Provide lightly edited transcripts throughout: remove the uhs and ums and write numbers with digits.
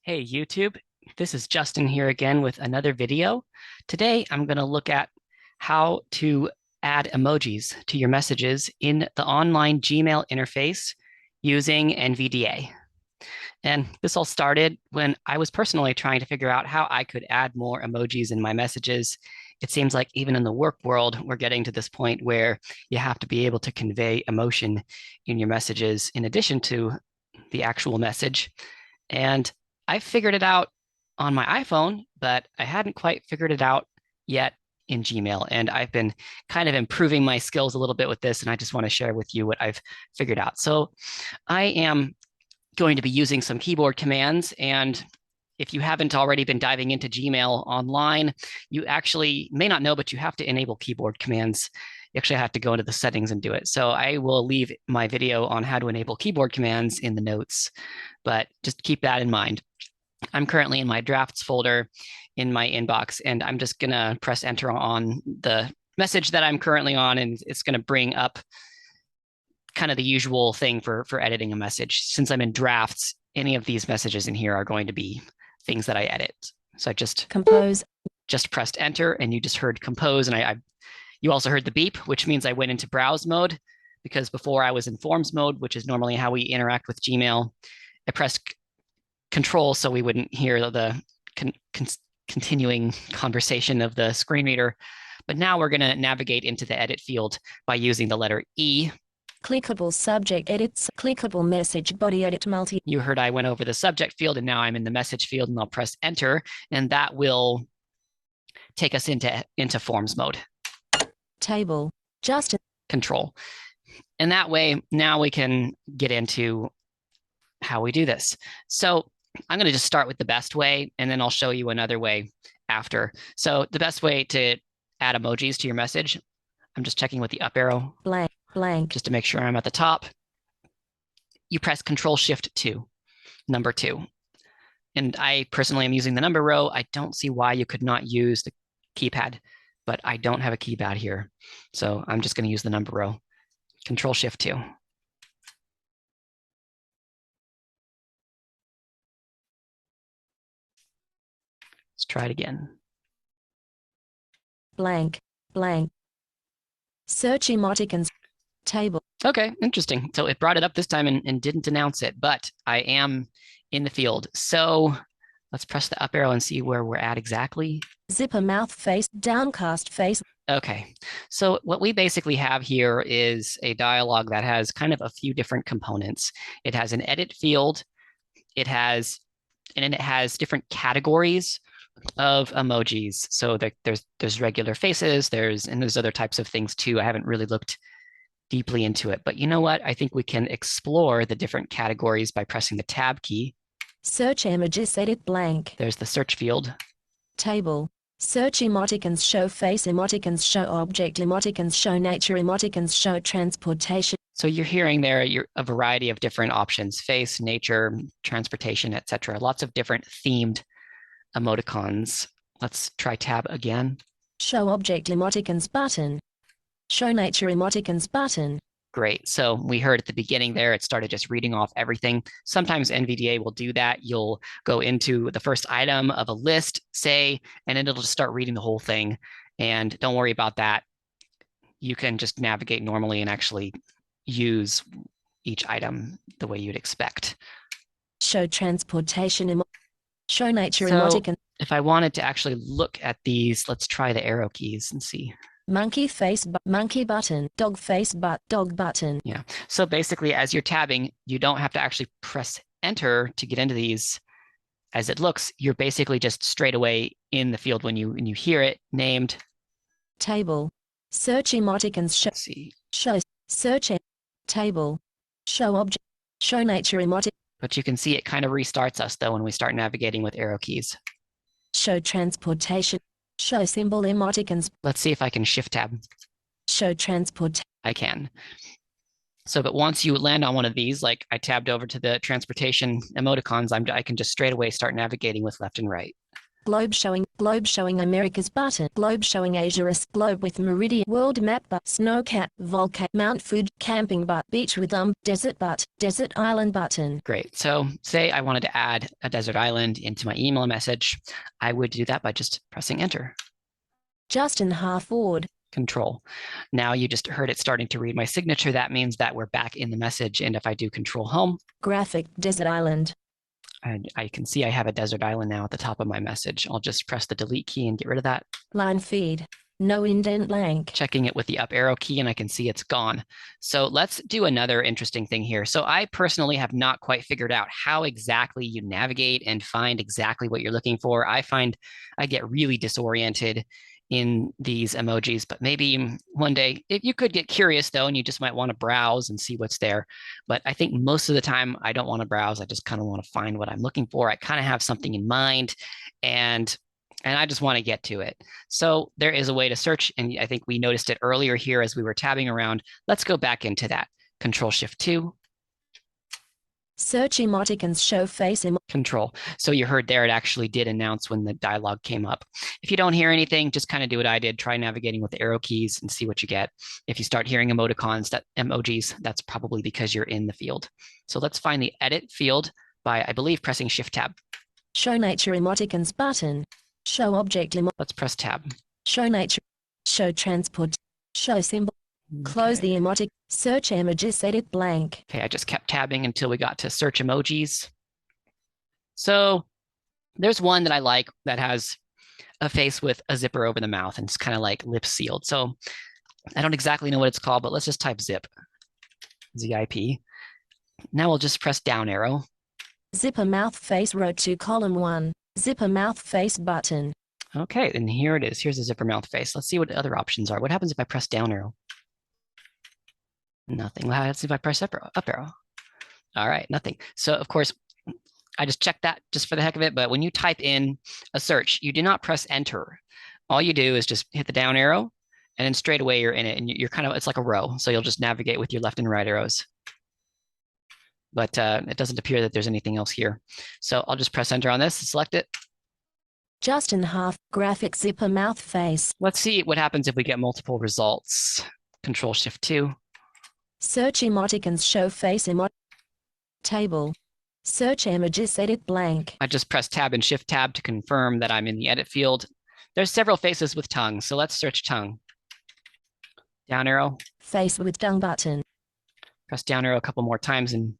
Hey YouTube, this is Justin here again with another video. Today I'm going to look at how to add emojis to your messages in the online Gmail interface using NVDA. And this all started when I was personally trying to figure out how I could add more emojis in my messages. It seems like even in the work world, we're getting to this point where you have to be able to convey emotion in your messages in addition to the actual message. And I figured it out on my iPhone, but I hadn't quite figured it out yet in Gmail. And I've been kind of improving my skills a little bit with this, and I just want to share with you what I've figured out. So I am going to be using some keyboard commands. And if you haven't already been diving into Gmail online, you actually may not know, but you have to enable keyboard commands. You actually have to go into the settings and do it. So I will leave my video on how to enable keyboard commands in the notes, but just keep that in mind. I'm currently in my drafts folder in my inbox, and I'm just gonna press enter on the message that I'm currently on, and it's gonna bring up kind of the usual thing for editing a message. Since I'm in drafts, any of these messages in here are going to be things that I edit. So I just pressed enter, and you just heard compose, and you also heard the beep, which means I went into browse mode, because before I was in forms mode, which is normally how we interact with Gmail. I pressed control so we wouldn't hear the continuing conversation of the screen reader. But now we're going to navigate into the edit field by using the letter E. Clickable subject edits, clickable message body edit multi. You heard I went over the subject field, and now I'm in the message field, and I'll press enter, and that will take us into forms mode. Table, just control. And that way, now we can get into how we do this. So I'm going to just start with the best way, and then I'll show you another way after. So the best way to add emojis to your message, I'm just checking with the up arrow. Blank. Just to make sure I'm at the top. You press Control-Shift-2, number 2. And I personally am using the number row. I don't see why you could not use the keypad, but I don't have a keypad here. So I'm just going to use the number row. Control-Shift-2. Let's try it again. Blank. Search emoticons. Table. Okay, interesting. So it brought it up this time and didn't announce it, but I am in the field. So let's press the up arrow and see where we're at exactly. Zipper mouth face, downcast face. Okay, so what we basically have here is a dialogue that has kind of a few different components. It has an edit field. It has different categories of emojis. So there's regular faces, there's other types of things too. I haven't really looked deeply into it, but you know what? I think we can explore the different categories by pressing the tab key. Search Emojis edit blank. There's the search field. Table. Search emoticons show face, emoticons show object, emoticons show nature, emoticons show transportation. So you're hearing there a variety of different options: face, nature, transportation, etc. Lots of different themed emoticons. Let's try tab again. Show object emoticons button. Show nature emoticons button. Great. So we heard at the beginning there, it started just reading off everything. Sometimes NVDA will do that. You'll go into the first item of a list, say, and then it'll just start reading the whole thing. And don't worry about that. You can just navigate normally and actually use each item the way you'd expect. Show transportation, show nature emoticon. If I wanted to actually look at these, let's try the arrow keys and see. Monkey face, monkey button, dog face, dog button. Yeah. So basically, as you're tabbing, you don't have to actually press enter to get into these. As it looks, you're basically just straight away in the field when you hear it named. Table. Search emoticons show search table. Show object. Show nature emoticon. But you can see it kind of restarts us though when we start navigating with arrow keys. Show transportation. Show symbol emoticons. Let's see if I can shift tab. Show transport. I can. So, but once you land on one of these, like I tabbed over to the transportation emoticons, I can just straight away start navigating with left and right. globe showing America's button, globe showing Asia, globe with meridian, world map but snowcat, volcano, Mount Fuji, camping but beach with desert but, desert island button. Great. So say I wanted to add a desert island into my email message. I would do that by just pressing enter. Justin Harford. Control. Now you just heard it starting to read my signature. That means that we're back in the message. And if I do control home, graphic desert island. And I can see I have a desert island now at the top of my message. I'll just press the delete key and get rid of that. Line feed. No indent blank. Checking it with the up arrow key and I can see it's gone. So let's do another interesting thing here. So I personally have not quite figured out how exactly you navigate and find exactly what you're looking for. I find I get really disoriented in these emojis, but maybe one day, if you could get curious though, and you just might want to browse and see what's there. But I think most of the time I don't want to browse. I just kind of want to find what I'm looking for. I kind of have something in mind and I just want to get to it. So there is a way to search, and I think we noticed it earlier here as we were tabbing around. Let's go back into that. Control-Shift-2. Search emoticons show face Control. So you heard there, it actually did announce when the dialog came up. If you don't hear anything, just kind of do what I did. Try navigating with the arrow keys and see what you get. If you start hearing emoticons, emojis, that's probably because you're in the field. So let's find the edit field by, I believe, pressing Shift-Tab. Show nature emoticons button. Show object Let's press tab. Show nature. Show transport. Show symbol. Okay. Close the emotic. Search emojis edit blank. Okay, I just kept tabbing until we got to search emojis. So there's one that I like that has a face with a zipper over the mouth and it's kind of like lip sealed. So I don't exactly know what it's called, but let's just type zip. ZIP. Now we'll just press down arrow. Zipper mouth face row 2 column 1. Zipper mouth face button. Okay, and here it is. Here's the zipper mouth face. Let's see what the other options are. What happens if I press down arrow? Nothing. Let's see if I press up arrow. All right, nothing. So of course, I just checked that just for the heck of it. But when you type in a search, you do not press enter. All you do is just hit the down arrow and then straight away you're in it. And you're kind of, it's like a row. So you'll just navigate with your left and right arrows. But it doesn't appear that there's anything else here. So I'll just press enter on this, select it. Justin half graphic zipper mouth face. Let's see what happens if we get multiple results. Control-Shift-2. Search emoticons show face table. Search emojis edit blank. I just press tab and shift tab to confirm that I'm in the edit field. There's several faces with tongue, so let's search tongue. Down arrow. Face with tongue button. Press down arrow a couple more times and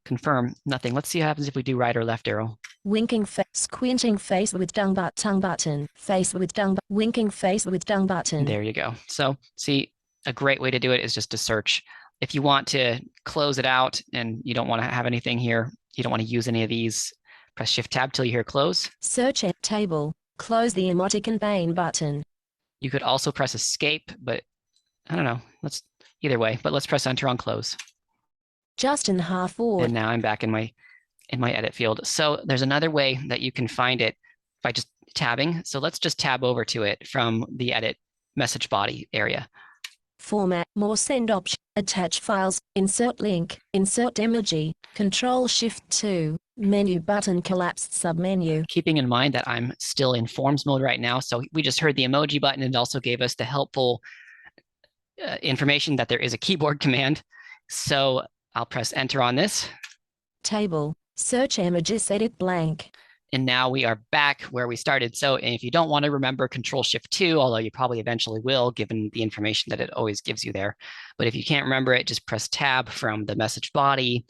confirm. Nothing. Let's see what happens if we do right or left arrow. Winking face, squinting face with tongue button. Face with tongue, winking face with tongue button. There you go. So see, a great way to do it is just to search. If you want to close it out and you don't want to have anything here, you don't want to use any of these, press Shift Tab till you hear close. Search table, close the emoticon pane button. You could also press Escape, but I don't know. Either way, but let's press Enter on close. Justin Harford. And now I'm back in my edit field. So there's another way that you can find it by just tabbing. So let's just tab over to it from the edit message body area. Format, more send option, attach files, insert link, insert emoji, Control-Shift-2, menu button collapsed submenu. Keeping in mind that I'm still in forms mode right now. So we just heard the emoji button and it also gave us the helpful information that there is a keyboard command. So I'll press enter on this. Table, search emojis edit blank. And now we are back where we started. So if you don't want to remember Control-Shift-2, although you probably eventually will, given the information that it always gives you there. But if you can't remember it, just press tab from the message body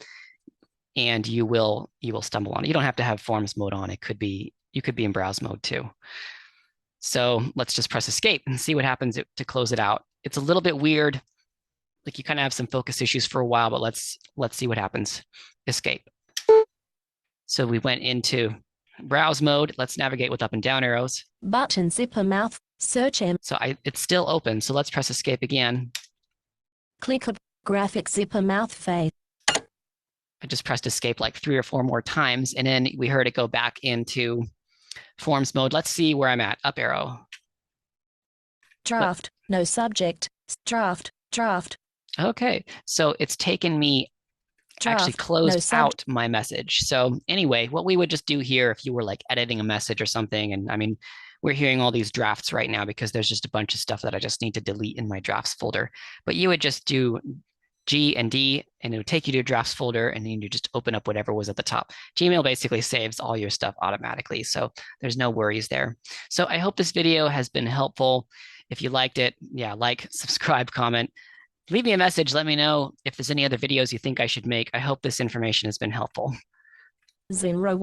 and you will stumble on it. You don't have to have forms mode on. You could be in browse mode too. So let's just press escape and see what happens to close it out. It's a little bit weird. Like you kind of have some focus issues for a while, but let's see what happens. Escape. So we went into browse mode. Let's navigate with up and down arrows. Button zipper mouth, search So it's still open. So let's press escape again. Click on graphic zipper mouth face. I just pressed escape like 3 or 4 more times. And then we heard it go back into forms mode. Let's see where I'm at. Up arrow. Draft, no subject, draft. Okay, so it's taken me actually Draft. No closed sub. out my message. So anyway, what we would just do here if you were like editing a message or something, and I mean, we're hearing all these drafts right now because there's just a bunch of stuff that I just need to delete in my drafts folder. But you would just do G and D, and it would take you to a drafts folder, and then you just open up whatever was at the top. Gmail basically saves all your stuff automatically, so there's no worries there. So I hope this video has been helpful. If you liked it, yeah, like, subscribe, comment. Leave me a message. Let me know if there's any other videos you think I should make. I hope this information has been helpful. 01.